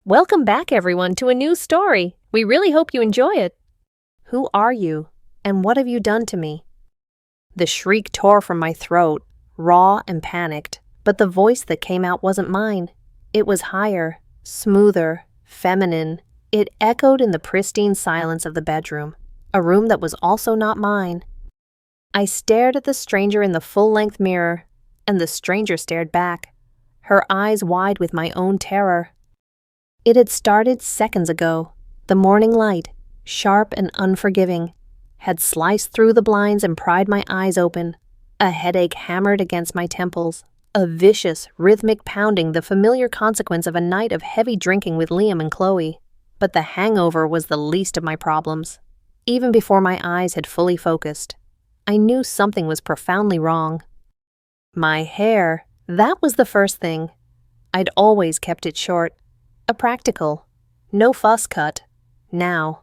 Welcome back, everyone, to a new story. We really hope you enjoy it. Who are you, and what have you done to me? The shriek tore from my throat, raw and panicked, but the voice that came out wasn't mine. It was higher, smoother, feminine. It echoed in the pristine silence of the bedroom, a room that was also not mine. I stared at the stranger in the full-length mirror, and the stranger stared back, her eyes wide with my own terror. It had started seconds ago. The morning light, sharp and unforgiving, had sliced through the blinds and pried my eyes open. A headache hammered against my temples, a vicious, rhythmic pounding, the familiar consequence of a night of heavy drinking with Liam and Chloe. But the hangover was the least of my problems. Even before my eyes had fully focused, I knew something was profoundly wrong. My hair, that was the first thing. I'd always kept it short. A practical, no fuss cut. Now,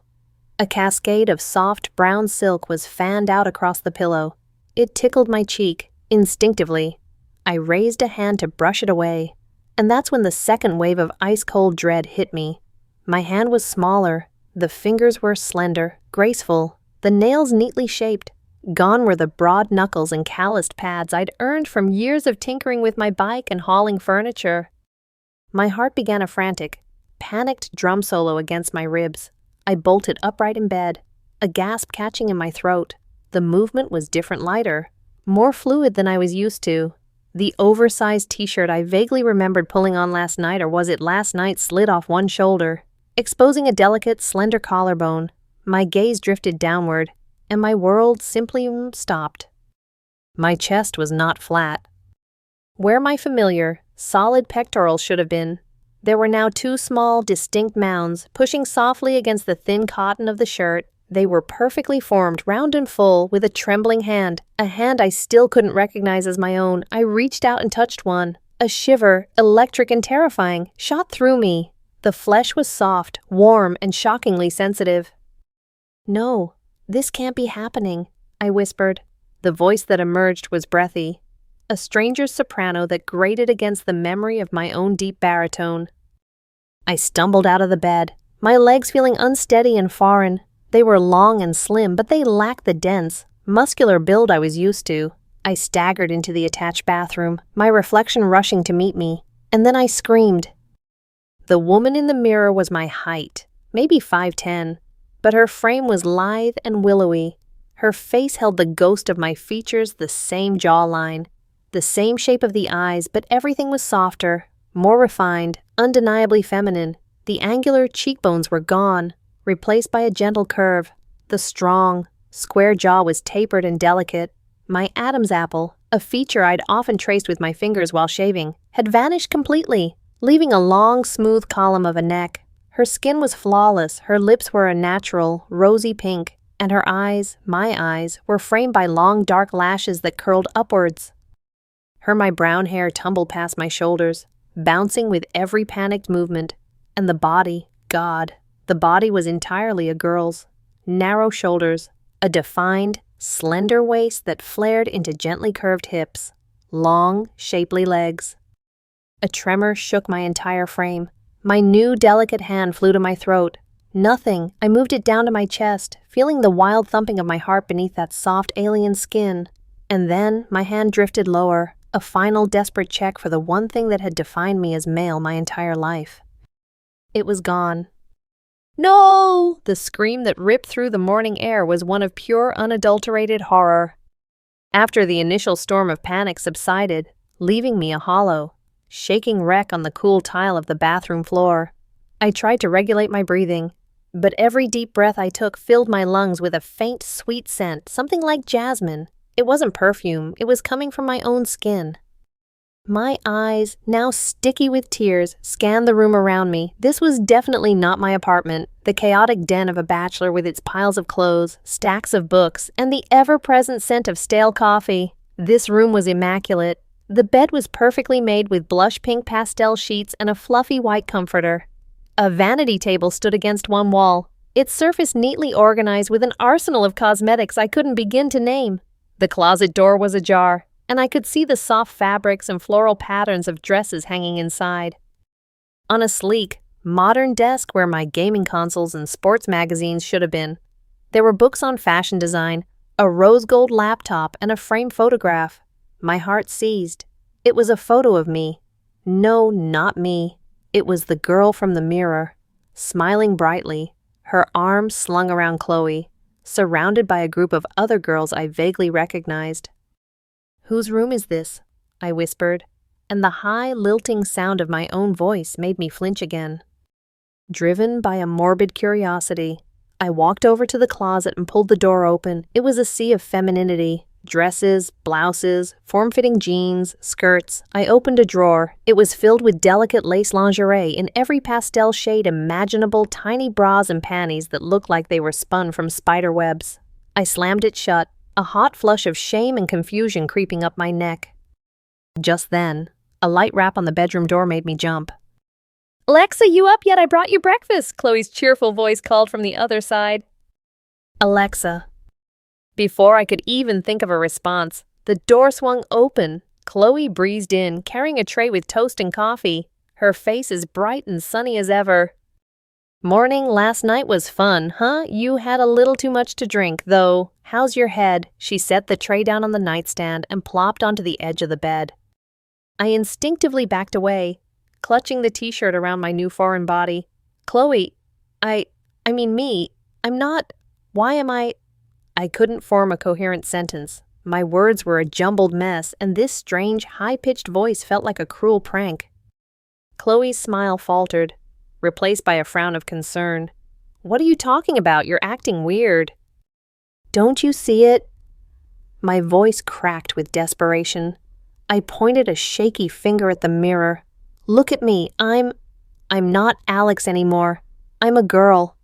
a cascade of soft brown silk was fanned out across the pillow. It tickled my cheek, instinctively. I raised a hand to brush it away, and that's when the second wave of ice-cold dread hit me. My hand was smaller, the fingers were slender, graceful, the nails neatly shaped. Gone were the broad knuckles and calloused pads I'd earned from years of tinkering with my bike and hauling furniture. My heart began a frantic, panicked drum solo against my ribs. I bolted upright in bed, a gasp catching in my throat. The movement was different, lighter, more fluid than I was used to. The oversized t-shirt I vaguely remembered pulling on last night, or was it last night, slid off one shoulder, exposing a delicate, slender collarbone. My gaze drifted downward, and my world simply stopped. My chest was not flat. Where my familiar, solid pectorals should have been, there were now two small, distinct mounds, pushing softly against the thin cotton of the shirt. They were perfectly formed, round and full. With a trembling hand, a hand I still couldn't recognize as my own, I reached out and touched one. A shiver, electric and terrifying, shot through me. The flesh was soft, warm, and shockingly sensitive. "No, this can't be happening," I whispered. The voice that emerged was breathy, a stranger's soprano that grated against the memory of my own deep baritone. I stumbled out of the bed, my legs feeling unsteady and foreign. They were long and slim, but they lacked the dense, muscular build I was used to. I staggered into the attached bathroom, my reflection rushing to meet me, and then I screamed. The woman in the mirror was my height, maybe 5'10", but her frame was lithe and willowy. Her face held the ghost of my features, the same jawline, the same shape of the eyes, but everything was softer, more refined, undeniably feminine. The angular cheekbones were gone, replaced by a gentle curve. The strong, square jaw was tapered and delicate. My Adam's apple, a feature I'd often traced with my fingers while shaving, had vanished completely, leaving a long, smooth column of a neck. Her skin was flawless, her lips were a natural, rosy pink, and her eyes, my eyes, were framed by long, dark lashes that curled upwards. My brown hair tumbled past my shoulders, bouncing with every panicked movement. And the body, God, the body was entirely a girl's. Narrow shoulders, a defined, slender waist that flared into gently curved hips, long, shapely legs. A tremor shook my entire frame. My new, delicate hand flew to my throat. Nothing. I moved it down to my chest, feeling the wild thumping of my heart beneath that soft alien skin. And then my hand drifted lower, a final desperate check for the one thing that had defined me as male my entire life. It was gone. "No!" The scream that ripped through the morning air was one of pure, unadulterated horror. After the initial storm of panic subsided, leaving me a hollow, shaking wreck on the cool tile of the bathroom floor, I tried to regulate my breathing, but every deep breath I took filled my lungs with a faint, sweet scent, something like jasmine. It wasn't perfume, it was coming from my own skin. My eyes, now sticky with tears, scanned the room around me. This was definitely not my apartment, the chaotic den of a bachelor with its piles of clothes, stacks of books, and the ever-present scent of stale coffee. This room was immaculate. The bed was perfectly made with blush pink pastel sheets and a fluffy white comforter. A vanity table stood against one wall, its surface neatly organized with an arsenal of cosmetics I couldn't begin to name. The closet door was ajar, and I could see the soft fabrics and floral patterns of dresses hanging inside. On a sleek, Modern desk where my gaming consoles and sports magazines should have been. There were books on fashion design, a rose gold laptop, and a framed photograph. My heart seized. It was a photo of me. No, not me. It was the girl from the mirror, smiling brightly, her arms slung around Chloe, surrounded by a group of other girls I vaguely recognized. "Whose room is this?" I whispered, and the high, lilting sound of my own voice made me flinch again. Driven by a morbid curiosity, I walked over to the closet and pulled the door open. It was a sea of femininity. Dresses, blouses, form-fitting jeans, skirts. I opened a drawer. It was filled with delicate lace lingerie in every pastel shade imaginable, tiny bras and panties that looked like they were spun from spider webs. I slammed it shut, a hot flush of shame and confusion creeping up my neck. Just then, a light rap on the bedroom door made me jump. "Alexa, you up yet? I brought you breakfast," Chloe's cheerful voice called from the other side. "Alexa." Before I could even think of a response, the door swung open. Chloe breezed in, carrying a tray with toast and coffee, her face as bright and sunny as ever. "Morning last night was fun, huh? You had a little too much to drink, though. How's your head?" She set the tray down on the nightstand and plopped onto the edge of the bed. I instinctively backed away, clutching the t-shirt around my new foreign body. "Chloe, I mean me. I'm not. Why am I?" I couldn't form a coherent sentence. My words were a jumbled mess, and this strange, high-pitched voice felt like a cruel prank. Chloe's smile faltered, replaced by a frown of concern. "What are you talking about? You're acting weird." "Don't you see it?" My voice cracked with desperation. I pointed a shaky finger at the mirror. "Look at me. I'm not Alex anymore. I'm a girl."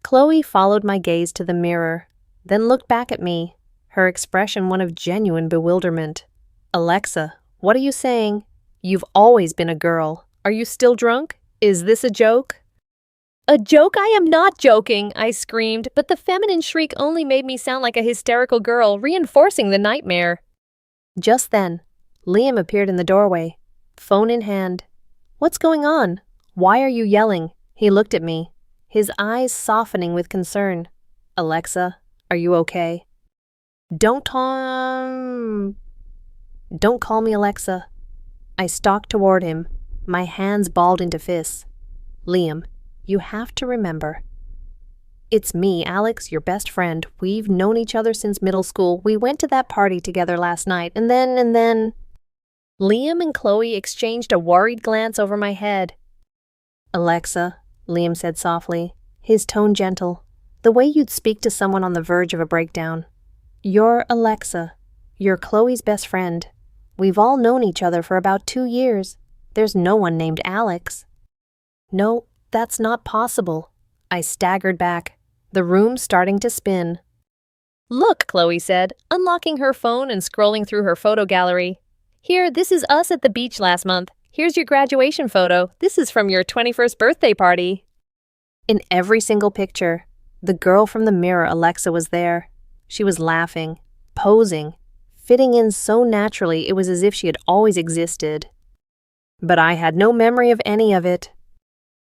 Chloe followed my gaze to the mirror, then looked back at me, her expression one of genuine bewilderment. "Alexa, what are you saying? You've always been a girl. Are you still drunk? Is this a joke?" "A joke? I am not joking," I screamed, but the feminine shriek only made me sound like a hysterical girl, reinforcing the nightmare. Just then, Liam appeared in the doorway, phone in hand. "What's going on? Why are you yelling?" He looked at me, his eyes softening with concern. "Alexa, are you okay?" Don't call me Alexa." I stalked toward him, my hands balled into fists. "Liam, you have to remember. It's me, Alex, your best friend. We've known each other since middle school. We went to that party together last night, and then... Liam and Chloe exchanged a worried glance over my head. "Alexa," Liam said softly, his tone gentle, the way you'd speak to someone on the verge of a breakdown. "You're Alexa. You're Chloe's best friend. We've all known each other for about 2 years. There's no one named Alex." "No, that's not possible." I staggered back, the room starting to spin. "Look," Chloe said, unlocking her phone and scrolling through her photo gallery. "Here, this is us at the beach last month. Here's your graduation photo. This is from your 21st birthday party." In every single picture, the girl from the mirror, Alexa, was there. She was laughing, posing, fitting in so naturally it was as if she had always existed. But I had no memory of any of it.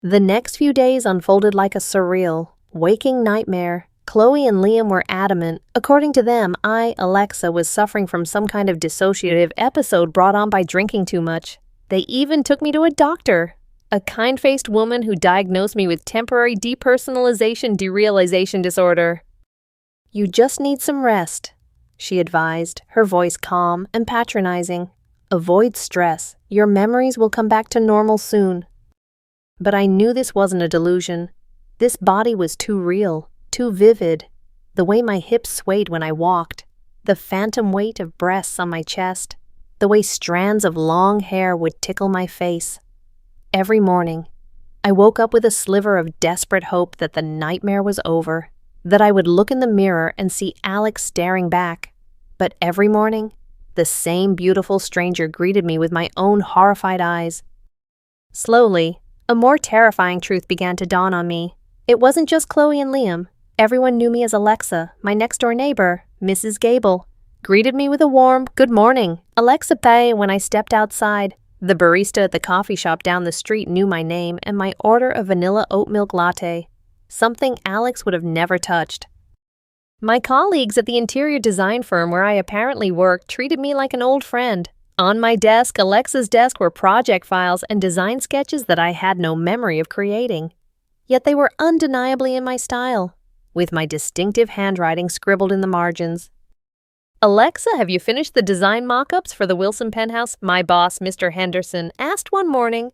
The next few days unfolded like a surreal, waking nightmare. Chloe and Liam were adamant. According to them, I, Alexa, was suffering from some kind of dissociative episode brought on by drinking too much. They even took me to a doctor, a kind-faced woman who diagnosed me with temporary depersonalization derealization disorder. "You just need some rest," she advised, her voice calm and patronizing. "Avoid stress. Your memories will come back to normal soon." But I knew this wasn't a delusion. This body was too real, too vivid. The way my hips swayed when I walked, the phantom weight of breasts on my chest, the way strands of long hair would tickle my face. Every morning, I woke up with a sliver of desperate hope that the nightmare was over, that I would look in the mirror and see Alex staring back. But every morning, the same beautiful stranger greeted me with my own horrified eyes. Slowly, a more terrifying truth began to dawn on me. It wasn't just Chloe and Liam. Everyone knew me as Alexa. My next-door neighbor, Mrs. Gable, greeted me with a warm "Good morning, Alexa Pay" when I stepped outside. The barista at the coffee shop down the street knew my name and my order of vanilla oat milk latte, something Alex would have never touched. My colleagues at the interior design firm where I apparently worked treated me like an old friend. On my desk, Alexa's desk, were project files and design sketches that I had no memory of creating. Yet they were undeniably in my style, with my distinctive handwriting scribbled in the margins. "Alexa, have you finished the design mock-ups for the Wilson penthouse?" my boss, Mr. Henderson, asked one morning.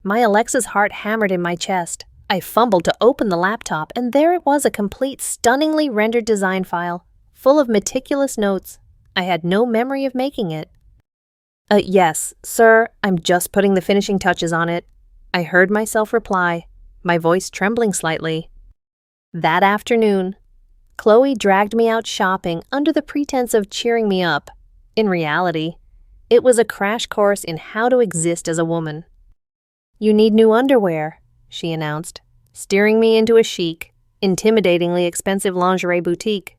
My Alexa's heart hammered in my chest. I fumbled to open the laptop, and there it was, a complete, stunningly rendered design file, full of meticulous notes. I had no memory of making it. Yes, sir, I'm just putting the finishing touches on it," I heard myself reply, my voice trembling slightly. That afternoon, Chloe dragged me out shopping under the pretense of cheering me up. In reality, it was a crash course in how to exist as a woman. "You need new underwear," she announced, steering me into a chic, intimidatingly expensive lingerie boutique.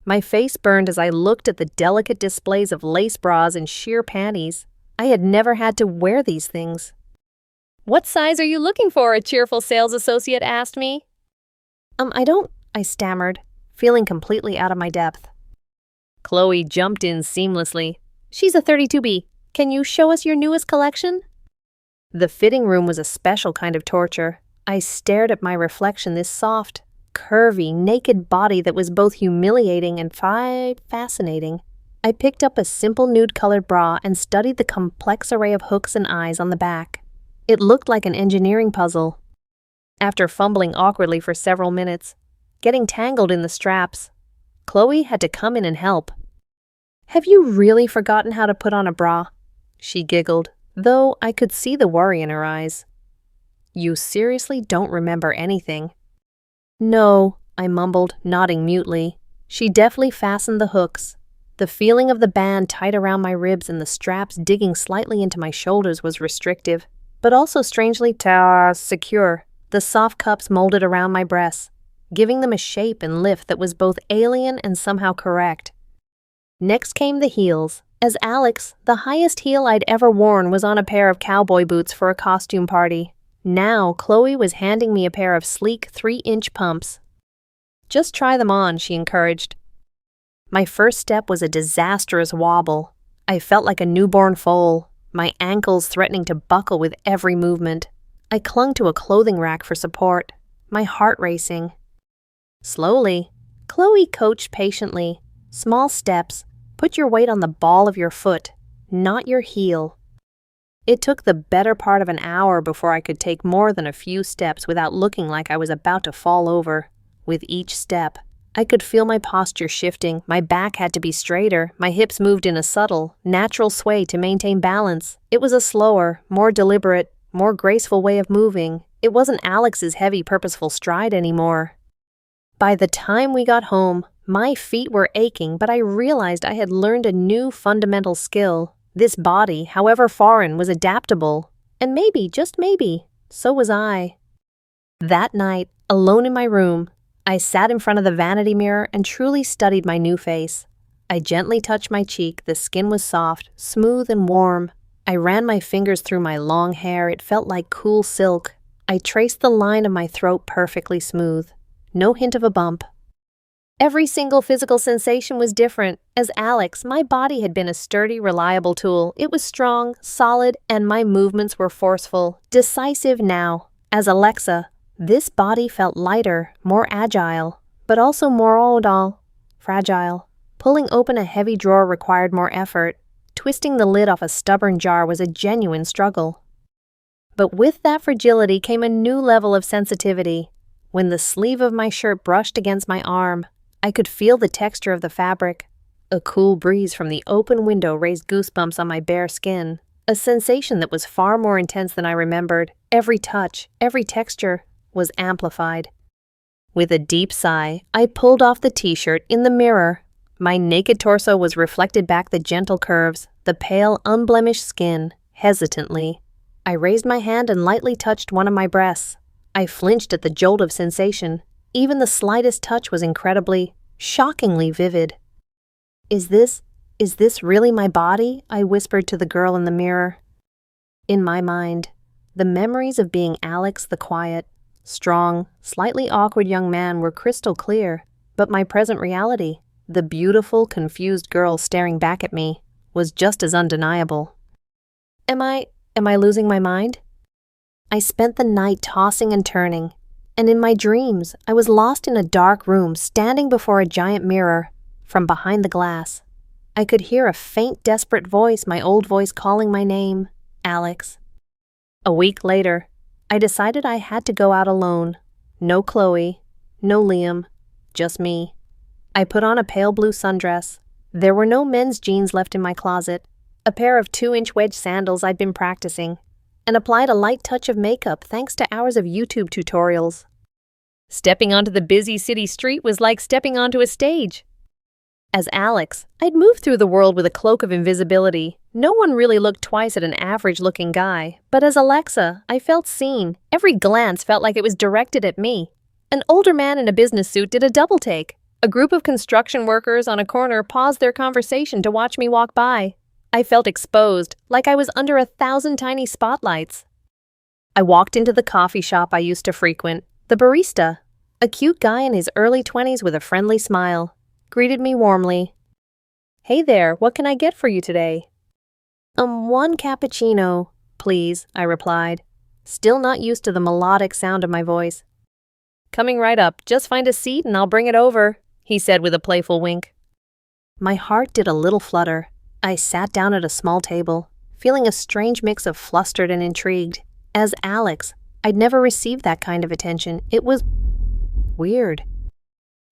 My face burned as I looked at the delicate displays of lace bras and sheer panties. I had never had to wear these things. "What size are you looking for?" a cheerful sales associate asked me. I stammered, feeling completely out of my depth. Chloe jumped in seamlessly. "She's a 32B. Can you show us your newest collection?" The fitting room was a special kind of torture. I stared at my reflection, this soft, curvy, naked body that was both humiliating and fascinating. I picked up a simple nude-colored bra and studied the complex array of hooks and eyes on the back. It looked like an engineering puzzle. After fumbling awkwardly for several minutes, getting tangled in the straps, Chloe had to come in and help. "Have you really forgotten how to put on a bra?" she giggled, though I could see the worry in her eyes. "You seriously don't remember anything?" "No," I mumbled, nodding mutely. She deftly fastened the hooks. The feeling of the band tight around my ribs and the straps digging slightly into my shoulders was restrictive, but also strangely secure. The soft cups molded around my breasts, giving them a shape and lift that was both alien and somehow correct. Next came the heels, as Alex, the highest heel I'd ever worn, was on a pair of cowboy boots for a costume party. Now, Chloe was handing me a pair of sleek 3-inch pumps. "Just try them on," she encouraged. My first step was a disastrous wobble. I felt like a newborn foal, my ankles threatening to buckle with every movement. I clung to a clothing rack for support, my heart racing. Slowly, Chloe coached patiently. "Small steps. Put your weight on the ball of your foot, not your heel." It took the better part of an hour before I could take more than a few steps without looking like I was about to fall over. With each step, I could feel my posture shifting. My back had to be straighter. My hips moved in a subtle, natural sway to maintain balance. It was a slower, more deliberate, more graceful way of moving. It wasn't Alex's heavy, purposeful stride anymore. By the time we got home, my feet were aching, but I realized I had learned a new fundamental skill. This body, however foreign, was adaptable. And maybe, just maybe, so was I. That night, alone in my room, I sat in front of the vanity mirror and truly studied my new face. I gently touched my cheek. The skin was soft, smooth and warm. I ran my fingers through my long hair. It felt like cool silk. I traced the line of my throat perfectly smooth. No hint of a bump. Every single physical sensation was different. As Alex, my body had been a sturdy, reliable tool. It was strong, solid, and my movements were forceful, decisive now. As Alexa, this body felt lighter, more agile, but also more fragile. Pulling open a heavy drawer required more effort. Twisting the lid off a stubborn jar was a genuine struggle. But with that fragility came a new level of sensitivity. When the sleeve of my shirt brushed against my arm, I could feel the texture of the fabric. A cool breeze from the open window raised goosebumps on my bare skin, a sensation that was far more intense than I remembered. Every touch, every texture was amplified. With a deep sigh, I pulled off the t-shirt in the mirror. My naked torso was reflected back, the gentle curves, the pale, unblemished skin. Hesitantly, I raised my hand and lightly touched one of my breasts. I flinched at the jolt of sensation. Even the slightest touch was incredibly, shockingly vivid. Is this really my body?" I whispered to the girl in the mirror. In my mind, the memories of being Alex the quiet, strong, slightly awkward young man were crystal clear, but my present reality, the beautiful, confused girl staring back at me, was just as undeniable. Am I losing my mind? I spent the night tossing and turning, and in my dreams, I was lost in a dark room standing before a giant mirror. From behind the glass, I could hear a faint, desperate voice, my old voice calling my name, Alex. A week later, I decided I had to go out alone. No Chloe, no Liam, just me. I put on a pale blue sundress. There were no men's jeans left in my closet, a pair of 2-inch wedge sandals I'd been practicing, and applied a light touch of makeup thanks to hours of YouTube tutorials. Stepping onto the busy city street was like stepping onto a stage. As Alex, I'd moved through the world with a cloak of invisibility. No one really looked twice at an average-looking guy, but as Alexa, I felt seen. Every glance felt like it was directed at me. An older man in a business suit did a double take. A group of construction workers on a corner paused their conversation to watch me walk by. I felt exposed, like I was under 1,000 tiny spotlights. I walked into the coffee shop I used to frequent. The barista, a cute guy in his early 20s with a friendly smile, greeted me warmly. "Hey there, what can I get for you today?" One cappuccino, please," I replied, still not used to the melodic sound of my voice. "Coming right up, just find a seat and I'll bring it over," he said with a playful wink. My heart did a little flutter. I sat down at a small table, feeling a strange mix of flustered and intrigued. As Alex, I'd never received that kind of attention. It was weird.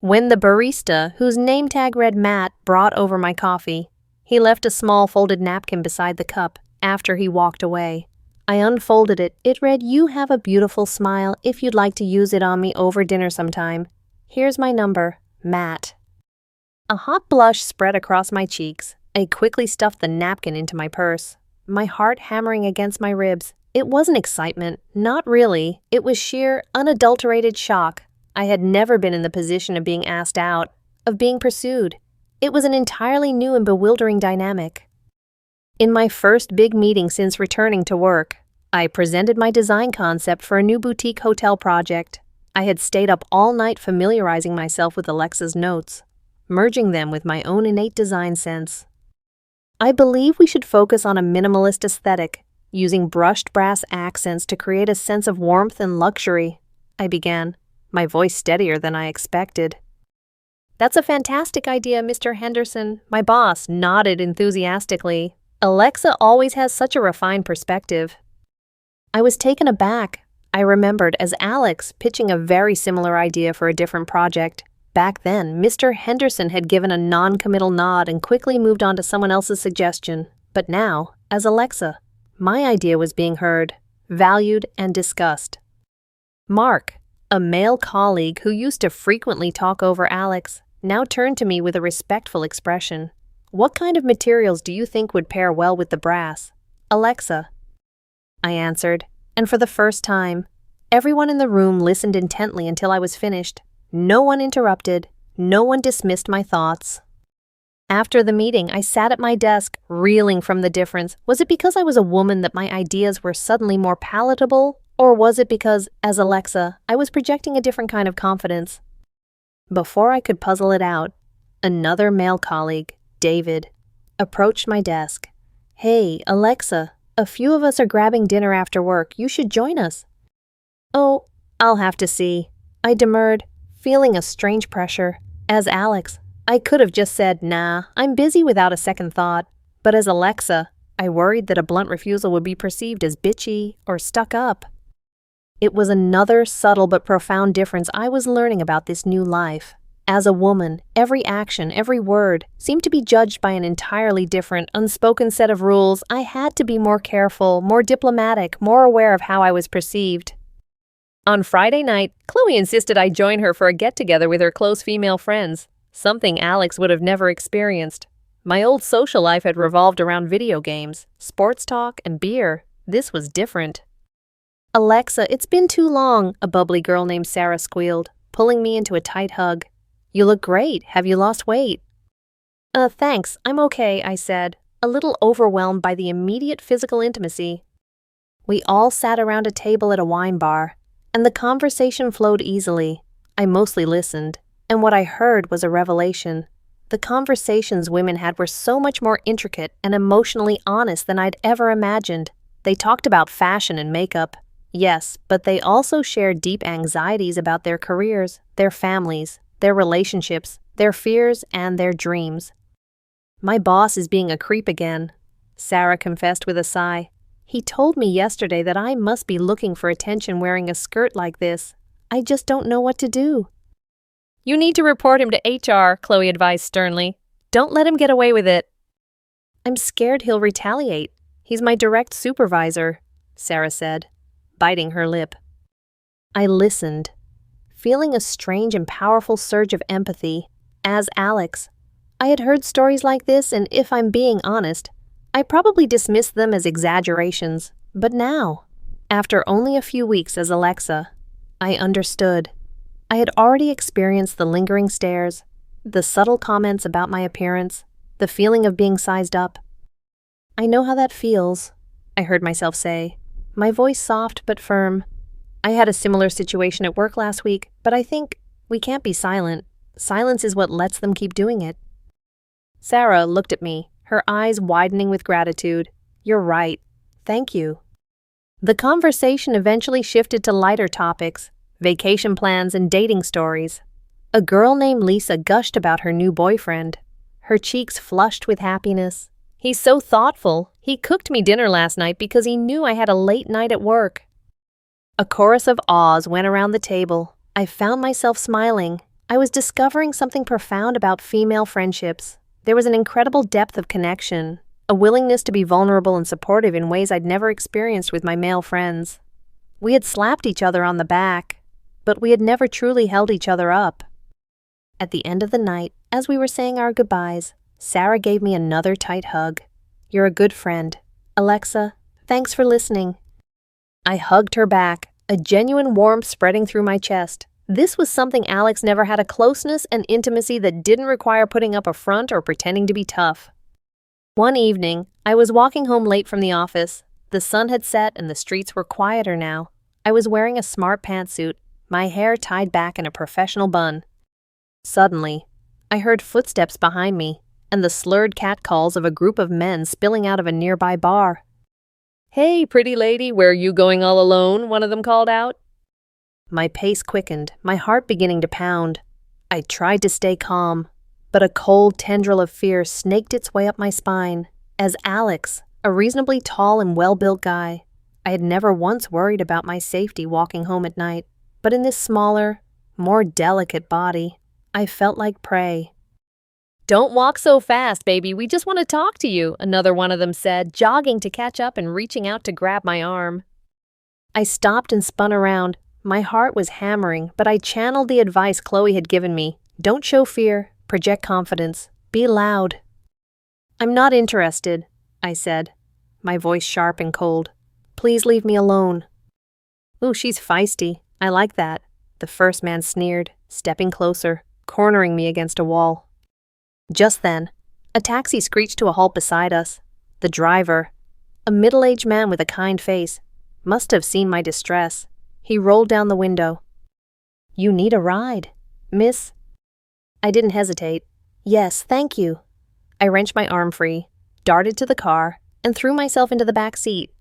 When the barista, whose name tag read Matt, brought over my coffee, he left a small folded napkin beside the cup after he walked away. I unfolded it. It read, "You have a beautiful smile if you'd like to use it on me over dinner sometime. Here's my number, Matt." A hot blush spread across my cheeks. I quickly stuffed the napkin into my purse, my heart hammering against my ribs. It wasn't excitement, not really. It was sheer, unadulterated shock. I had never been in the position of being asked out, of being pursued. It was an entirely new and bewildering dynamic. In my first big meeting since returning to work, I presented my design concept for a new boutique hotel project. I had stayed up all night familiarizing myself with Alexa's notes, merging them with my own innate design sense. I believe we should focus on a minimalist aesthetic, using brushed brass accents to create a sense of warmth and luxury, I began, my voice steadier than I expected. "That's a fantastic idea, Mr. Henderson," my boss nodded enthusiastically. "Alexa always has such a refined perspective." I was taken aback. I remembered as Alex pitching a very similar idea for a different project. Back then, Mr. Henderson had given a non-committal nod and quickly moved on to someone else's suggestion. But now, as Alexa, my idea was being heard, valued, and discussed. Mark, a male colleague who used to frequently talk over Alex, now turned to me with a respectful expression. "What kind of materials do you think would pair well with the brass?" "Alexa," I answered, and for the first time, everyone in the room listened intently until I was finished. No one interrupted, no one dismissed my thoughts. After the meeting, I sat at my desk, reeling from the difference. Was it because I was a woman that my ideas were suddenly more palatable? Or was it because, as Alexa, I was projecting a different kind of confidence? Before I could puzzle it out, another male colleague, David, approached my desk. "Hey, Alexa, a few of us are grabbing dinner after work. You should join us." "Oh, I'll have to see," I demurred, feeling a strange pressure. As Alex, I could have just said, "Nah, I'm busy," without a second thought. But as Alexa, I worried that a blunt refusal would be perceived as bitchy or stuck up. It was another subtle but profound difference I was learning about this new life. As a woman, every action, every word, seemed to be judged by an entirely different, unspoken set of rules. I had to be more careful, more diplomatic, more aware of how I was perceived. On Friday night, Chloe insisted I join her for a get-together with her close female friends, something Alex would have never experienced. My old social life had revolved around video games, sports talk, and beer. This was different. "Alexa, it's been too long," a bubbly girl named Sarah squealed, pulling me into a tight hug. "You look great. Have you lost weight?" Thanks, I'm okay," I said, a little overwhelmed by the immediate physical intimacy. We all sat around a table at a wine bar, and the conversation flowed easily. I mostly listened, and what I heard was a revelation. The conversations women had were so much more intricate and emotionally honest than I'd ever imagined. They talked about fashion and makeup, yes, but they also shared deep anxieties about their careers, their families, their relationships, their fears, and their dreams. "My boss is being a creep again," Sarah confessed with a sigh. "He told me yesterday that I must be looking for attention wearing a skirt like this. I just don't know what to do." "You need to report him to HR," Chloe advised sternly. "Don't let him get away with it." "I'm scared he'll retaliate. He's my direct supervisor," Sarah said, biting her lip. I listened, feeling a strange and powerful surge of empathy. As Alex, I had heard stories like this, and if I'm being honest, I probably dismissed them as exaggerations. But now, after only a few weeks as Alexa, I understood. I had already experienced the lingering stares, the subtle comments about my appearance, the feeling of being sized up. "I know how that feels," I heard myself say, my voice soft but firm. "I had a similar situation at work last week, but I think we can't be silent. Silence is what lets them keep doing it." Sarah looked at me, her eyes widening with gratitude. "You're right. Thank you." The conversation eventually shifted to lighter topics, vacation plans and dating stories. A girl named Lisa gushed about her new boyfriend. Her cheeks flushed with happiness. "He's so thoughtful. He cooked me dinner last night because he knew I had a late night at work." A chorus of ahs went around the table. I found myself smiling. I was discovering something profound about female friendships. There was an incredible depth of connection, a willingness to be vulnerable and supportive in ways I'd never experienced with my male friends. We had slapped each other on the back, but we had never truly held each other up. At the end of the night, as we were saying our goodbyes, Sarah gave me another tight hug. "You're a good friend. Alexa, thanks for listening." I hugged her back, a genuine warmth spreading through my chest. This was something Alex never had, a closeness and intimacy that didn't require putting up a front or pretending to be tough. One evening, I was walking home late from the office. The sun had set and the streets were quieter now. I was wearing a smart pantsuit, my hair tied back in a professional bun. Suddenly, I heard footsteps behind me and the slurred catcalls of a group of men spilling out of a nearby bar. "Hey, pretty lady, where are you going all alone?" one of them called out. My pace quickened, my heart beginning to pound. I tried to stay calm, but a cold tendril of fear snaked its way up my spine. As Alex, a reasonably tall and well-built guy, I had never once worried about my safety walking home at night, but in this smaller, more delicate body, I felt like prey. "Don't walk so fast, baby. We just want to talk to you," another one of them said, jogging to catch up and reaching out to grab my arm. I stopped and spun around. My heart was hammering, but I channeled the advice Chloe had given me. Don't show fear, project confidence, be loud. "I'm not interested," I said, my voice sharp and cold. "Please leave me alone." "Ooh, she's feisty. I like that," the first man sneered, stepping closer, cornering me against a wall. Just then, a taxi screeched to a halt beside us. The driver, a middle-aged man with a kind face, must have seen my distress. He rolled down the window. "You need a ride, miss?" I didn't hesitate. "Yes, thank you." I wrenched my arm free, darted to the car, and threw myself into the back seat.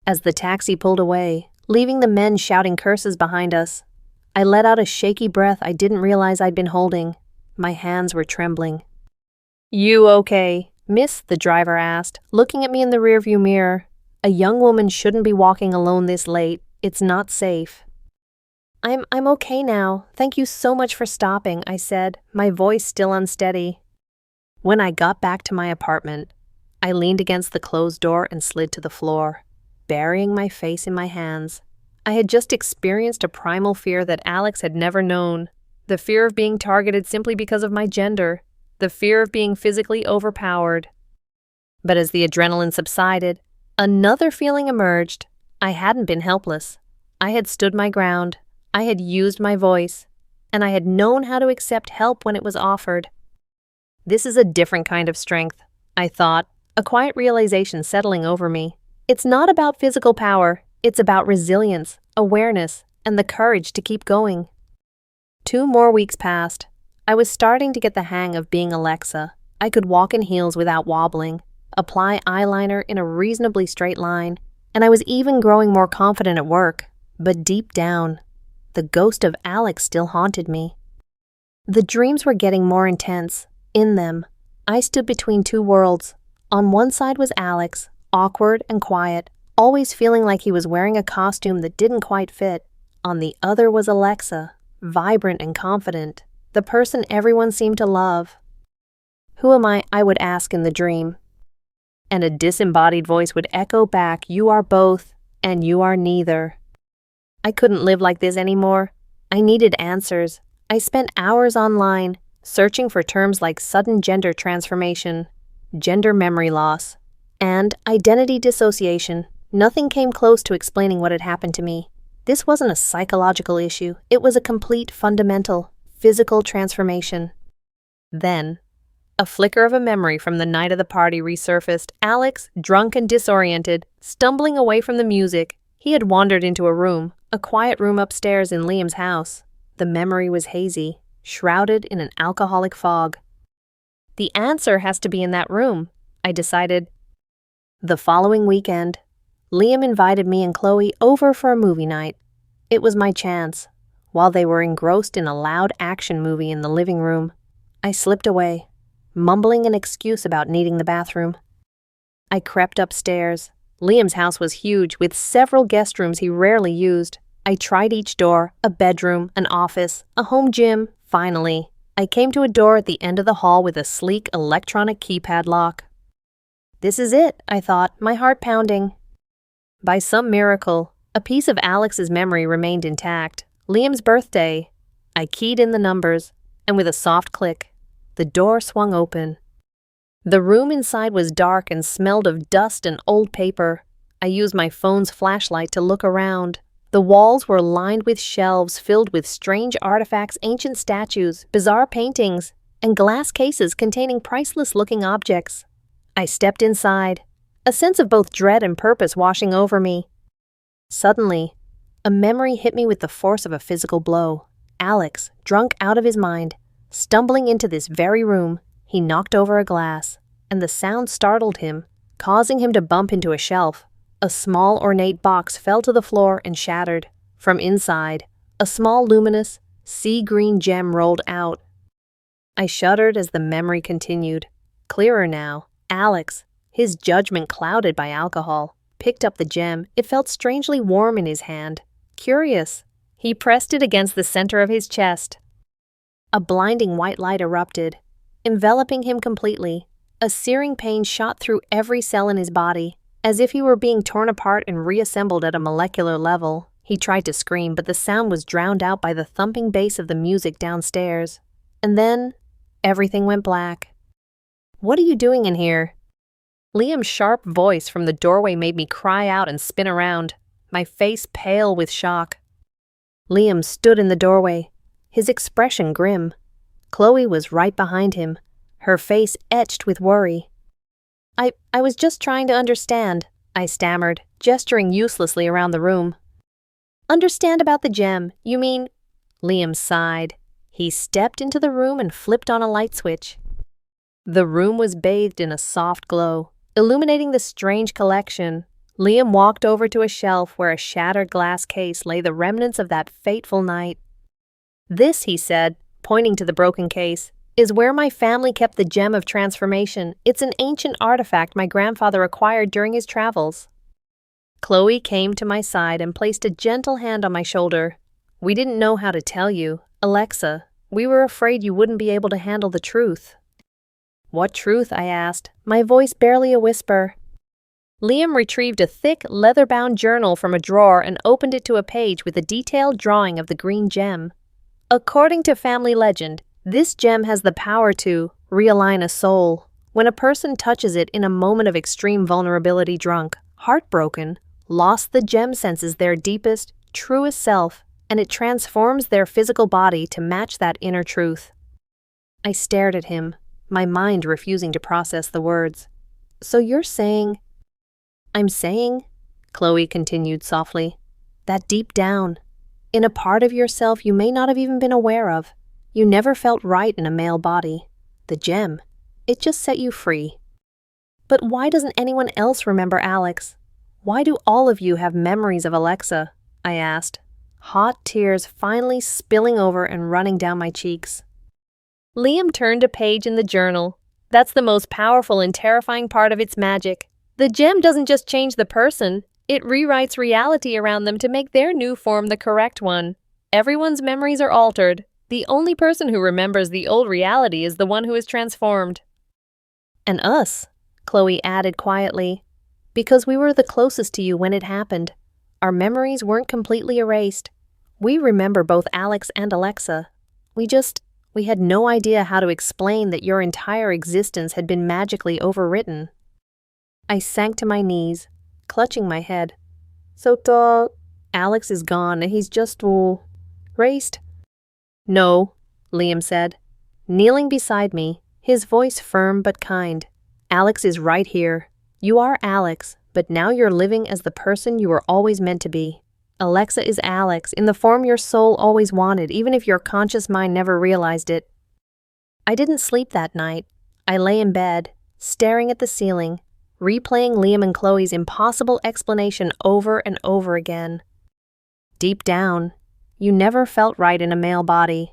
As the taxi pulled away, leaving the men shouting curses behind us, I let out a shaky breath I didn't realize I'd been holding. My hands were trembling. "You okay, miss?" the driver asked, looking at me in the rearview mirror. "A young woman shouldn't be walking alone this late. It's not safe." I'm okay now. Thank you so much for stopping," I said, my voice still unsteady. When I got back to my apartment, I leaned against the closed door and slid to the floor, burying my face in my hands. I had just experienced a primal fear that Alex had never known. The fear of being targeted simply because of my gender. The fear of being physically overpowered. But as the adrenaline subsided, another feeling emerged. I hadn't been helpless. I had stood my ground. I had used my voice. And I had known how to accept help when it was offered. This is a different kind of strength, I thought, a quiet realization settling over me. It's not about physical power, it's about resilience, awareness, and the courage to keep going. 2 more weeks passed. I was starting to get the hang of being Alexa. I could walk in heels without wobbling, apply eyeliner in a reasonably straight line, and I was even growing more confident at work. But deep down, the ghost of Alex still haunted me. The dreams were getting more intense. In them, I stood between 2 worlds. On one side was Alex, awkward and quiet, always feeling like he was wearing a costume that didn't quite fit. On the other was Alexa, vibrant and confident, the person everyone seemed to love. "Who am I would ask in the dream. And a disembodied voice would echo back, "You are both, and you are neither." I couldn't live like this anymore. I needed answers. I spent hours online, searching for terms like sudden gender transformation, gender memory loss, and identity dissociation. Nothing came close to explaining what had happened to me. This wasn't a psychological issue. It was a complete, fundamental, physical transformation. Then, a flicker of a memory from the night of the party resurfaced. Alex, drunk and disoriented, stumbling away from the music. He had wandered into a quiet room upstairs in Liam's house. The memory was hazy, shrouded in an alcoholic fog. The answer has to be in that room, I decided. The following weekend, Liam invited me and Chloe over for a movie night. It was my chance. While they were engrossed in a loud action movie in the living room, I slipped away, mumbling an excuse about needing the bathroom. I crept upstairs. Liam's house was huge, with several guest rooms he rarely used. I tried each door, a bedroom, an office, a home gym. Finally, I came to a door at the end of the hall with a sleek electronic keypad lock. This is it, I thought, my heart pounding. By some miracle, a piece of Alex's memory remained intact. Liam's birthday. I keyed in the numbers, and with a soft click, the door swung open. The room inside was dark and smelled of dust and old paper. I used my phone's flashlight to look around. The walls were lined with shelves filled with strange artifacts, ancient statues, bizarre paintings, and glass cases containing priceless-looking objects. I stepped inside, a sense of both dread and purpose washing over me. Suddenly, a memory hit me with the force of a physical blow. Alex, drunk out of his mind, stumbling into this very room, he knocked over a glass, and the sound startled him, causing him to bump into a shelf. A small ornate box fell to the floor and shattered. From inside, a small luminous, sea-green gem rolled out. I shuddered as the memory continued. Clearer now, Alex, his judgment clouded by alcohol, picked up the gem. It felt strangely warm in his hand. Curious, he pressed it against the center of his chest. A blinding white light erupted, enveloping him completely. A searing pain shot through every cell in his body, as if he were being torn apart and reassembled at a molecular level. He tried to scream, but the sound was drowned out by the thumping bass of the music downstairs. And then, everything went black. "What are you doing in here?" Liam's sharp voice from the doorway made me cry out and spin around, my face pale with shock. Liam stood in the doorway, his expression grim. Chloe was right behind him, her face etched with worry. I was just trying to understand," I stammered, gesturing uselessly around the room. "Understand about the gem, you mean?" Liam sighed. He stepped into the room and flipped on a light switch. The room was bathed in a soft glow, illuminating the strange collection. Liam walked over to a shelf where a shattered glass case lay the remnants of that fateful night. "This," he said, pointing to the broken case, "is where my family kept the gem of transformation. It's an ancient artifact my grandfather acquired during his travels." Chloe came to my side and placed a gentle hand on my shoulder. "We didn't know how to tell you, Alexa. We were afraid you wouldn't be able to handle the truth." "What truth?" I asked, my voice barely a whisper. Liam retrieved a thick, leather-bound journal from a drawer and opened it to a page with a detailed drawing of the green gem. "According to family legend, this gem has the power to realign a soul. When a person touches it in a moment of extreme vulnerability, drunk, heartbroken, lost, the gem senses their deepest, truest self, and it transforms their physical body to match that inner truth." I stared at him, my mind refusing to process the words. "So you're saying—" I'm saying, Chloe continued softly, that deep down, in a part of yourself you may not have even been aware of, you never felt right in a male body. The gem, it just set you free. But why doesn't anyone else remember Alex? Why do all of you have memories of Alexa? I asked, hot tears finally spilling over and running down my cheeks. Liam turned a page in the journal. That's the most powerful and terrifying part of its magic. The gem doesn't just change the person, it rewrites reality around them to make their new form the correct one. Everyone's memories are altered. The only person who remembers the old reality is the one who is transformed. And us, Chloe added quietly, because we were the closest to you when it happened. Our memories weren't completely erased. We remember both Alex and Alexa. We had no idea how to explain that your entire existence had been magically overwritten. I sank to my knees, clutching my head. So, Alex is gone and he's just, erased? No, Liam said, kneeling beside me, his voice firm but kind. Alex is right here. You are Alex, but now you're living as the person you were always meant to be. Alexa is Alex, in the form your soul always wanted, even if your conscious mind never realized it. I didn't sleep that night. I lay in bed, staring at the ceiling, replaying Liam and Chloe's impossible explanation over and over again. Deep down, you never felt right in a male body.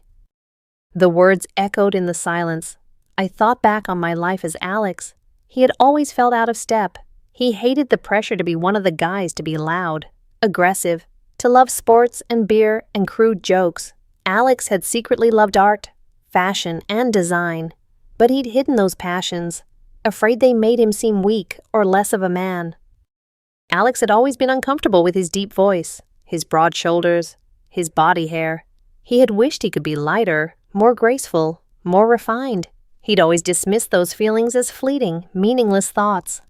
The words echoed in the silence. I thought back on my life as Alex. He had always felt out of step. He hated the pressure to be one of the guys, to be loud, aggressive, to love sports and beer and crude jokes. Alex had secretly loved art, fashion, and design, but he'd hidden those passions, afraid they made him seem weak or less of a man. Alex had always been uncomfortable with his deep voice, his broad shoulders, his body hair. He had wished he could be lighter, more graceful, more refined. He'd always dismissed those feelings as fleeting, meaningless thoughts.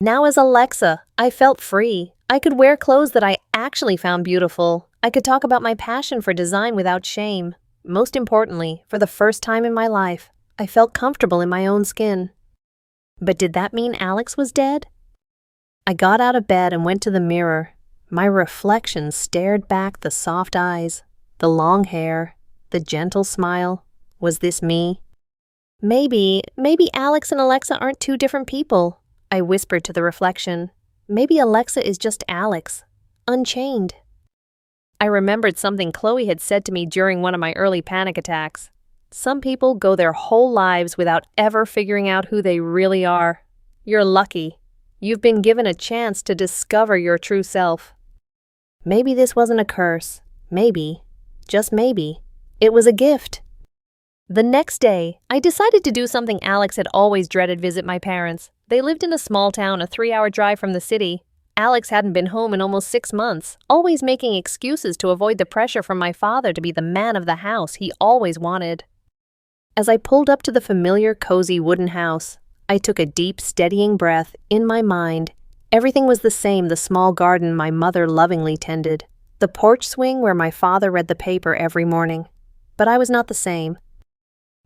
Now as Alexa, I felt free. I could wear clothes that I actually found beautiful. I could talk about my passion for design without shame. Most importantly, for the first time in my life, I felt comfortable in my own skin. But did that mean Alex was dead? I got out of bed and went to the mirror. My reflection stared back, the soft eyes, the long hair, the gentle smile. Was this me? Maybe Alex and Alexa aren't two different people, I whispered to the reflection. Maybe Alexa is just Alex, unchained. I remembered something Chloe had said to me during one of my early panic attacks. Some people go their whole lives without ever figuring out who they really are. You're lucky. You've been given a chance to discover your true self. Maybe this wasn't a curse. Maybe, just maybe, it was a gift. The next day, I decided to do something Alex had always dreaded: visit my parents. They lived in a small town, a 3-hour drive from the city. Alex hadn't been home in almost 6 months, always making excuses to avoid the pressure from my father to be the man of the house he always wanted. As I pulled up to the familiar, cozy wooden house, I took a deep, steadying breath. In my mind, everything was the same: the small garden my mother lovingly tended, the porch swing where my father read the paper every morning. But I was not the same.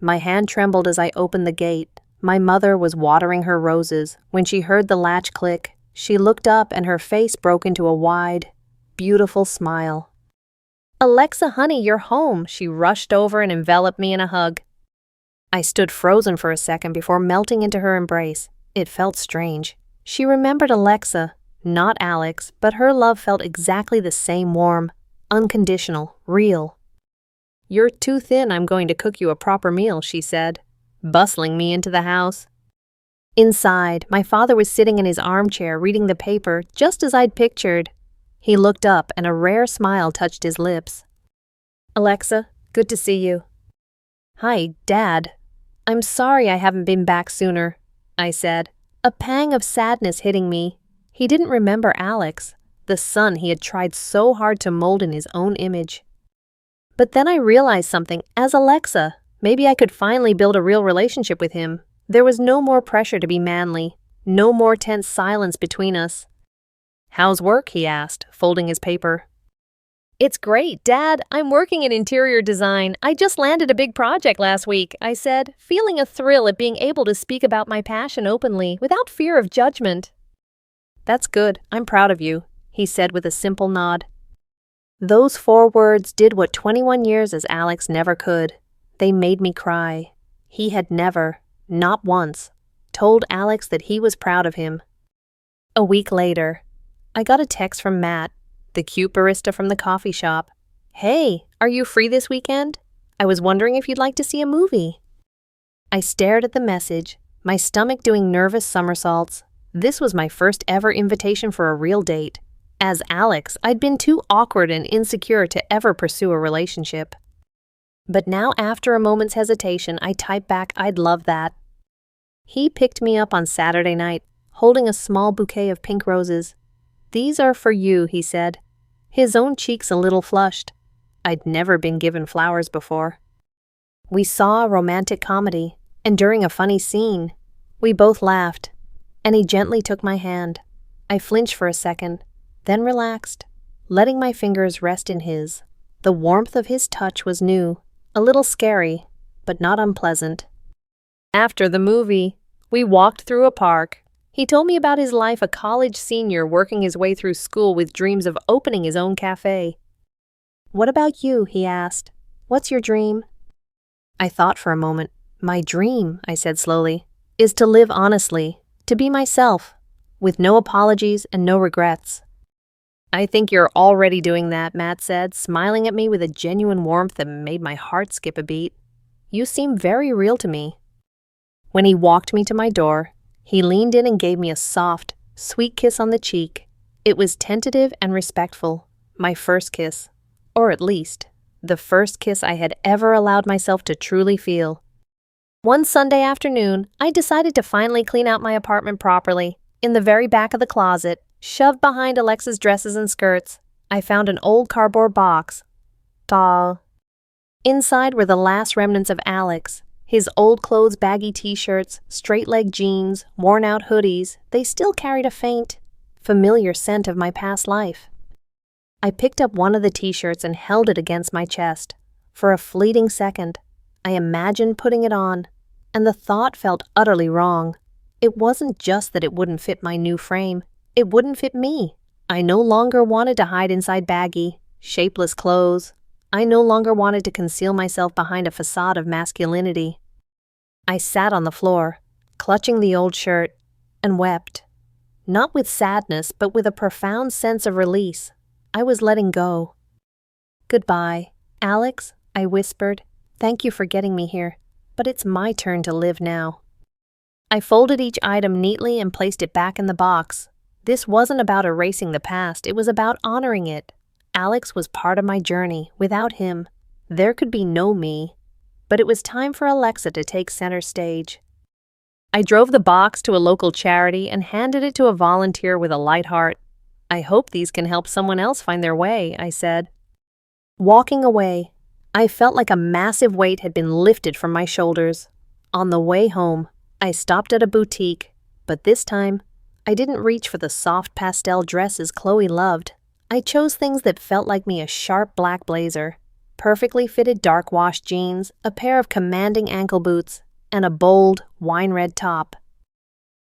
My hand trembled as I opened the gate. My mother was watering her roses. When she heard the latch click, she looked up and her face broke into a wide, beautiful smile. "Alexa, honey, you're home." She rushed over and enveloped me in a hug. I stood frozen for a second before melting into her embrace. It felt strange. She remembered Alexa, not Alex, but her love felt exactly the same: warm, unconditional, real. "You're too thin. I'm going to cook you a proper meal," she said, bustling me into the house. Inside, my father was sitting in his armchair reading the paper, just as I'd pictured. He looked up and a rare smile touched his lips. "Alexa, good to see you." "Hi, Dad. I'm sorry I haven't been back sooner," I said, a pang of sadness hitting me. He didn't remember Alex, the son he had tried so hard to mold in his own image. But then I realized something. As Alexa, maybe I could finally build a real relationship with him. There was no more pressure to be manly, no more tense silence between us. "How's work?" he asked, folding his paper. "It's great, Dad. I'm working in interior design. I just landed a big project last week," I said, feeling a thrill at being able to speak about my passion openly, without fear of judgment. That's good. I'm proud of you, he said with a simple nod. Those 4 words did what 21 years as Alex never could. They made me cry. He had never, not once, told Alex that he was proud of him. A week later, I got a text from Matt, the cute barista from the coffee shop. Hey, are you free this weekend? I was wondering if you'd like to see a movie. I stared at the message, my stomach doing nervous somersaults. This was my first ever invitation for a real date. As Alex, I'd been too awkward and insecure to ever pursue a relationship. But now, after a moment's hesitation, I typed back, I'd love that. He picked me up on Saturday night, holding a small bouquet of pink roses. These are for you, he said, his own cheeks a little flushed. I'd never been given flowers before. We saw a romantic comedy, and during a funny scene, we both laughed, and he gently took my hand. I flinched for a second, then relaxed, letting my fingers rest in his. The warmth of his touch was new, a little scary, but not unpleasant. After the movie, we walked through a park. He told me about his life, a college senior working his way through school with dreams of opening his own cafe. What about you? He asked. What's your dream? I thought for a moment. My dream, I said slowly, is to live honestly, to be myself, with no apologies and no regrets. I think you're already doing that, Matt said, smiling at me with a genuine warmth that made my heart skip a beat. You seem very real to me. When he walked me to my door, he leaned in and gave me a soft, sweet kiss on the cheek. It was tentative and respectful, my first kiss, or at least, the first kiss I had ever allowed myself to truly feel. One Sunday afternoon, I decided to finally clean out my apartment properly. In the very back of the closet, shoved behind Alexa's dresses and skirts, I found an old cardboard box. Ta. Inside were the last remnants of Alex. His old clothes, baggy t-shirts, straight-leg jeans, worn-out hoodies, they still carried a faint, familiar scent of my past life. I picked up one of the t-shirts and held it against my chest. For a fleeting second, I imagined putting it on, and the thought felt utterly wrong. It wasn't just that it wouldn't fit my new frame. It wouldn't fit me. I no longer wanted to hide inside baggy, shapeless clothes. I no longer wanted to conceal myself behind a facade of masculinity. I sat on the floor, clutching the old shirt, and wept. Not with sadness, but with a profound sense of release. I was letting go. Goodbye, Alex, I whispered. Thank you for getting me here, but it's my turn to live now. I folded each item neatly and placed it back in the box. This wasn't about erasing the past, it was about honoring it. Alex was part of my journey. Without him, there could be no me. But it was time for Alexa to take center stage. I drove the box to a local charity and handed it to a volunteer with a light heart. I hope these can help someone else find their way, I said. Walking away, I felt like a massive weight had been lifted from my shoulders. On the way home, I stopped at a boutique, but this time, I didn't reach for the soft pastel dresses Chloe loved. I chose things that felt like me: a sharp black blazer, perfectly fitted dark wash jeans, a pair of commanding ankle boots, and a bold, wine-red top.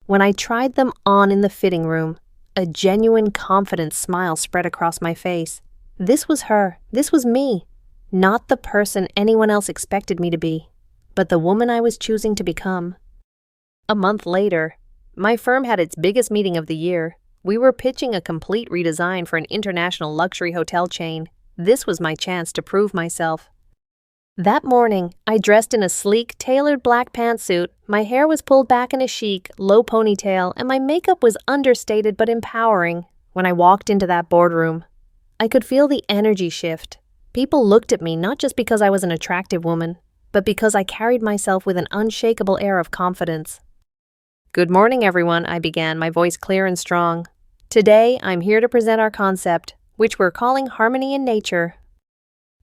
When I tried them on in the fitting room, a genuine, confident smile spread across my face. This was her. This was me. Not the person anyone else expected me to be, but the woman I was choosing to become. A month later, my firm had its biggest meeting of the year. We were pitching a complete redesign for an international luxury hotel chain. This was my chance to prove myself. That morning, I dressed in a sleek, tailored black pantsuit. My hair was pulled back in a chic, low ponytail, and my makeup was understated but empowering. When I walked into that boardroom, I could feel the energy shift. People looked at me not just because I was an attractive woman, but because I carried myself with an unshakable air of confidence. Good morning, everyone, I began, my voice clear and strong. Today, I'm here to present our concept, which we're calling Harmony in Nature.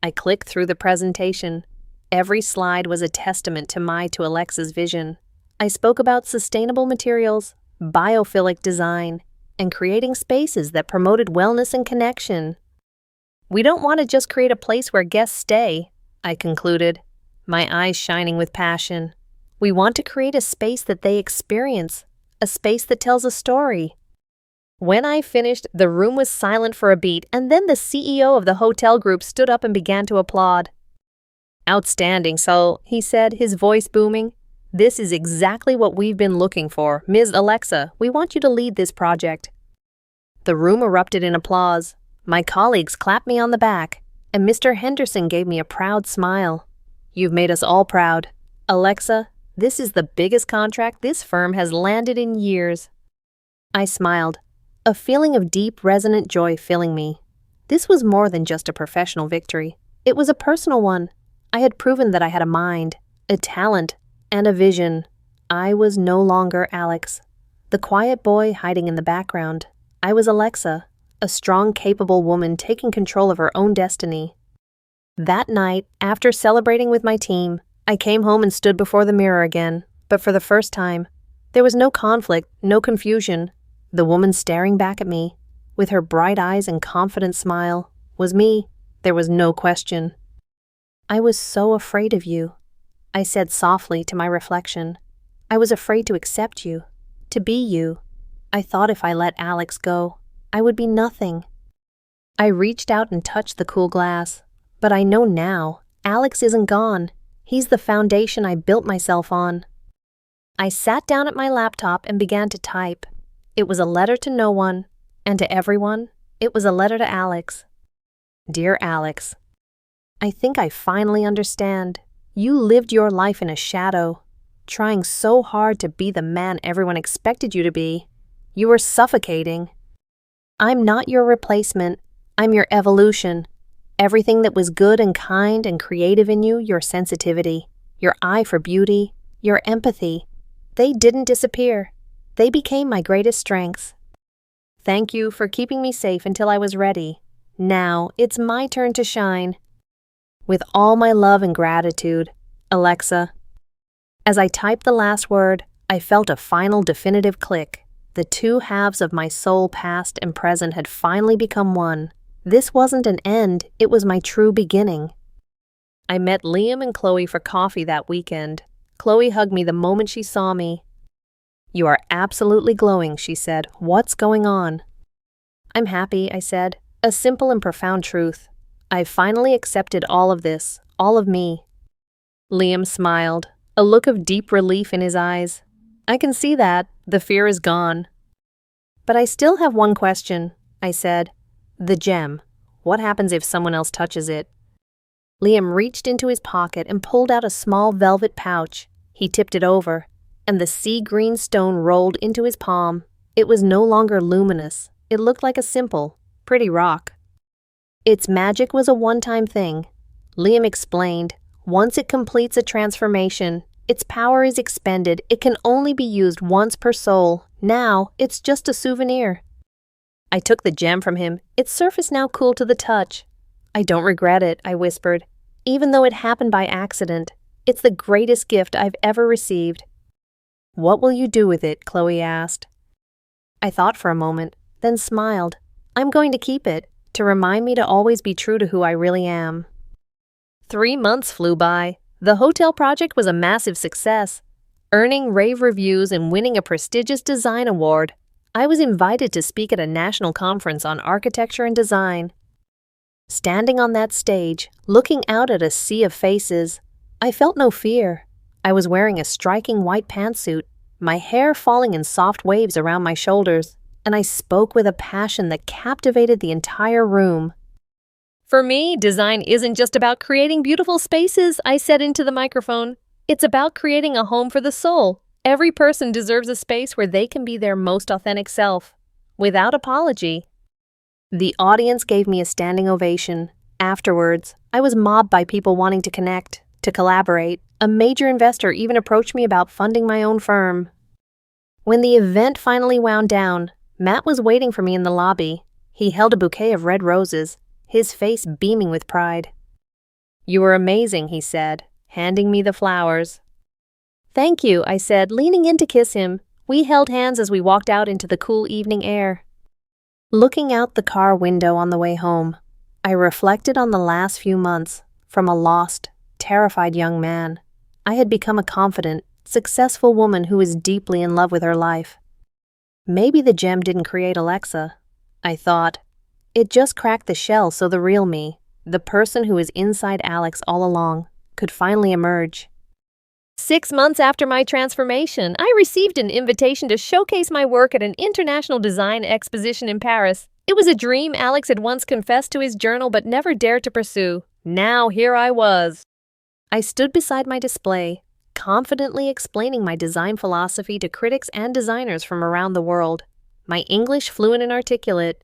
I clicked through the presentation. Every slide was a testament to Alexa's vision. I spoke about sustainable materials, biophilic design, and creating spaces that promoted wellness and connection. We don't want to just create a place where guests stay, I concluded, my eyes shining with passion. We want to create a space that they experience, a space that tells a story. When I finished, the room was silent for a beat, and then the CEO of the hotel group stood up and began to applaud. "Outstanding, Sol," he said, his voice booming. "This is exactly what we've been looking for. Ms. Alexa, we want you to lead this project." The room erupted in applause. My colleagues clapped me on the back, and Mr. Henderson gave me a proud smile. "You've made us all proud. Alexa, this is the biggest contract this firm has landed in years." I smiled, a feeling of deep, resonant joy filling me. This was more than just a professional victory. It was a personal one. I had proven that I had a mind, a talent, and a vision. I was no longer Alex, the quiet boy hiding in the background. I was Alexa, a strong, capable woman taking control of her own destiny. That night, after celebrating with my team, I came home and stood before the mirror again, but for the first time. There was no conflict, no confusion. The woman staring back at me, with her bright eyes and confident smile, was me. There was no question. "I was so afraid of you," I said softly to my reflection. "I was afraid to accept you, to be you. I thought if I let Alex go, I would be nothing." I reached out and touched the cool glass, but I know now, Alex isn't gone. He's the foundation I built myself on. I sat down at my laptop and began to type. It was a letter to no one, and to everyone, it was a letter to Alex. "Dear Alex, I think I finally understand. You lived your life in a shadow, trying so hard to be the man everyone expected you to be. You were suffocating. I'm not your replacement. I'm your evolution. Everything that was good and kind and creative in you, your sensitivity, your eye for beauty, your empathy, they didn't disappear. They became my greatest strengths. Thank you for keeping me safe until I was ready. Now it's my turn to shine. With all my love and gratitude, Alexa." As I typed the last word, I felt a final definitive click. The two halves of my soul, past and present, had finally become one. This wasn't an end, it was my true beginning. I met Liam and Chloe for coffee that weekend. Chloe hugged me the moment she saw me. "You are absolutely glowing," she said. "What's going on?" "I'm happy," I said. "A simple and profound truth. I've finally accepted all of this, all of me." Liam smiled, a look of deep relief in his eyes. "I can see that. The fear is gone." "But I still have one question," I said. "The gem. What happens if someone else touches it?" Liam reached into his pocket and pulled out a small velvet pouch. He tipped it over, and the sea green stone rolled into his palm. It was no longer luminous. It looked like a simple, pretty rock. Its magic was a one-time thing. Liam explained, once it completes a transformation, its power is expended. It can only be used once per soul. Now, it's just a souvenir. I took the gem from him, its surface now cool to the touch. "I don't regret it," I whispered. "Even though it happened by accident, it's the greatest gift I've ever received." "What will you do with it?" Chloe asked. I thought for a moment, then smiled. "I'm going to keep it, to remind me to always be true to who I really am." 3 months flew by. The hotel project was a massive success, earning rave reviews and winning a prestigious design award. I was invited to speak at a national conference on architecture and design. Standing on that stage, looking out at a sea of faces, I felt no fear. I was wearing a striking white pantsuit, my hair falling in soft waves around my shoulders, and I spoke with a passion that captivated the entire room. "For me, design isn't just about creating beautiful spaces," I said into the microphone. "It's about creating a home for the soul. Every person deserves a space where they can be their most authentic self, without apology." The audience gave me a standing ovation. Afterwards, I was mobbed by people wanting to connect, to collaborate. A major investor even approached me about funding my own firm. When the event finally wound down, Matt was waiting for me in the lobby. He held a bouquet of red roses, his face beaming with pride. "You were amazing," he said, handing me the flowers. "Thank you," I said, leaning in to kiss him. We held hands as we walked out into the cool evening air. Looking out the car window on the way home, I reflected on the last few months. From a lost, terrified young man, I had become a confident, successful woman who was deeply in love with her life. Maybe the gem didn't create Alexa, I thought. It just cracked the shell so the real me, the person who is inside Alex all along, could finally emerge. 6 months after my transformation, I received an invitation to showcase my work at an international design exposition in Paris. It was a dream Alex had once confessed to his journal but never dared to pursue. Now here I was. I stood beside my display, confidently explaining my design philosophy to critics and designers from around the world. My English fluent and articulate.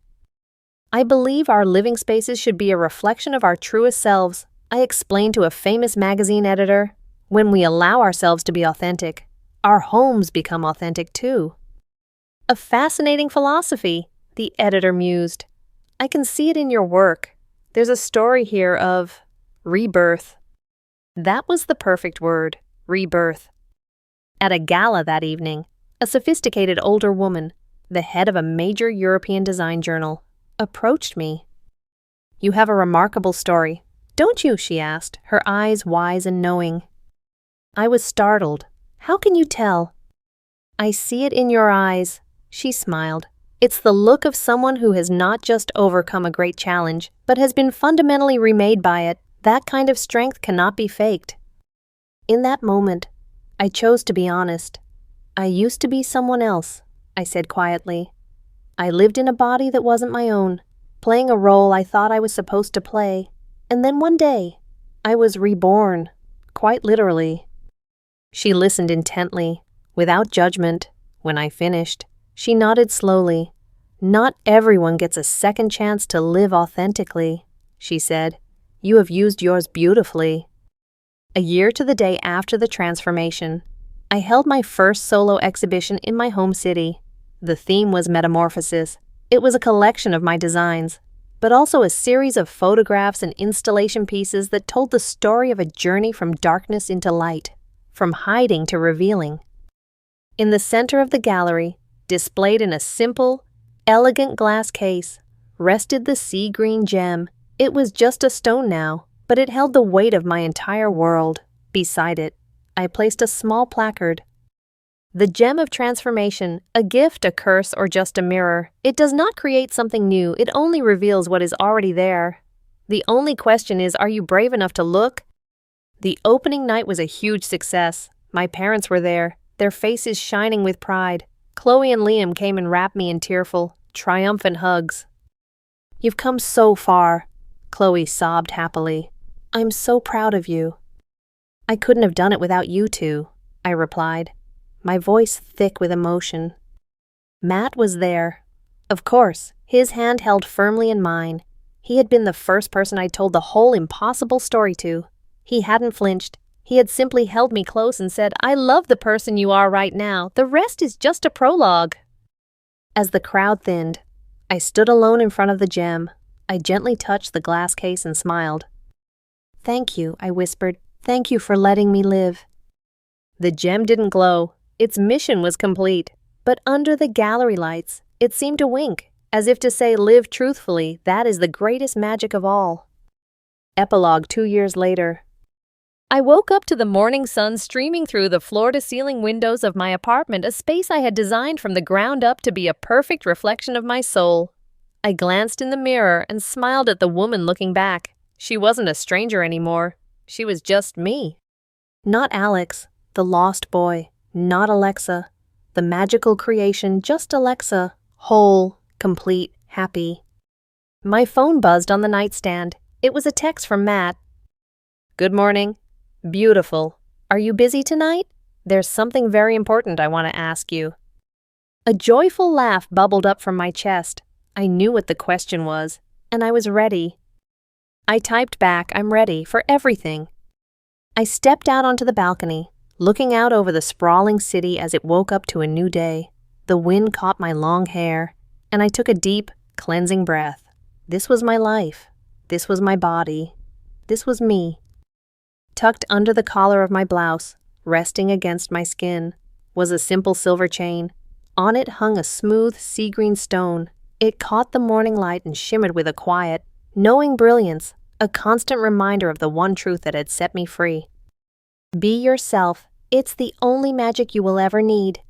I believe our living spaces should be a reflection of our truest selves, I explained to a famous magazine editor. When we allow ourselves to be authentic, our homes become authentic too. A fascinating philosophy, the editor mused. I can see it in your work. There's a story here of rebirth. That was the perfect word, rebirth. At a gala that evening, a sophisticated older woman, the head of a major European design journal, approached me. You have a remarkable story, don't you? She asked, her eyes wise and knowing. I was startled. How can you tell? I see it in your eyes, she smiled. It's the look of someone who has not just overcome a great challenge, but has been fundamentally remade by it. That kind of strength cannot be faked. In that moment, I chose to be honest. I used to be someone else, I said quietly. I lived in a body that wasn't my own, playing a role I thought I was supposed to play. And then one day, I was reborn, quite literally. She listened intently, without judgment. When I finished, she nodded slowly. Not everyone gets a second chance to live authentically, she said. You have used yours beautifully. A year to the day after the transformation, I held my first solo exhibition in my home city. The theme was Metamorphosis. It was a collection of my designs, but also a series of photographs and installation pieces that told the story of a journey from darkness into light, from hiding to revealing. In the center of the gallery, displayed in a simple, elegant glass case, rested the sea green gem. It was just a stone now, but it held the weight of my entire world. Beside it, I placed a small placard. The gem of transformation, a gift, a curse, or just a mirror. It does not create something new, it only reveals what is already there. The only question is, are you brave enough to look? The opening night was a huge success. My parents were there, their faces shining with pride. Chloe and Liam came and wrapped me in tearful, triumphant hugs. You've come so far, Chloe sobbed happily. I'm so proud of you. I couldn't have done it without you two, I replied, my voice thick with emotion. Matt was there. Of course, his hand held firmly in mine. He had been the first person I'd told the whole impossible story to. He hadn't flinched. He had simply held me close and said, I love the person you are right now. The rest is just a prologue. As the crowd thinned, I stood alone in front of the gem. I gently touched the glass case and smiled. Thank you, I whispered. Thank you for letting me live. The gem didn't glow. Its mission was complete. But under the gallery lights, it seemed to wink, as if to say, live truthfully, that is the greatest magic of all. Epilogue 2 years later. I woke up to the morning sun streaming through the floor-to-ceiling windows of my apartment, a space I had designed from the ground up to be a perfect reflection of my soul. I glanced in the mirror and smiled at the woman looking back. She wasn't a stranger anymore. She was just me. Not Alex, the lost boy. Not Alexa, the magical creation, just Alexa, whole, complete, happy. My phone buzzed on the nightstand. It was a text from Matt. Good morning. Beautiful. Are you busy tonight? There's something very important I want to ask you. A joyful laugh bubbled up from my chest. I knew what the question was, and I was ready. I typed back, I'm ready for everything. I stepped out onto the balcony, looking out over the sprawling city as it woke up to a new day. The wind caught my long hair, and I took a deep, cleansing breath. This was my life. This was my body. This was me. Tucked under the collar of my blouse, resting against my skin, was a simple silver chain. On it hung a smooth sea green stone. It caught the morning light and shimmered with a quiet, knowing brilliance, a constant reminder of the one truth that had set me free. Be yourself. It's the only magic you will ever need.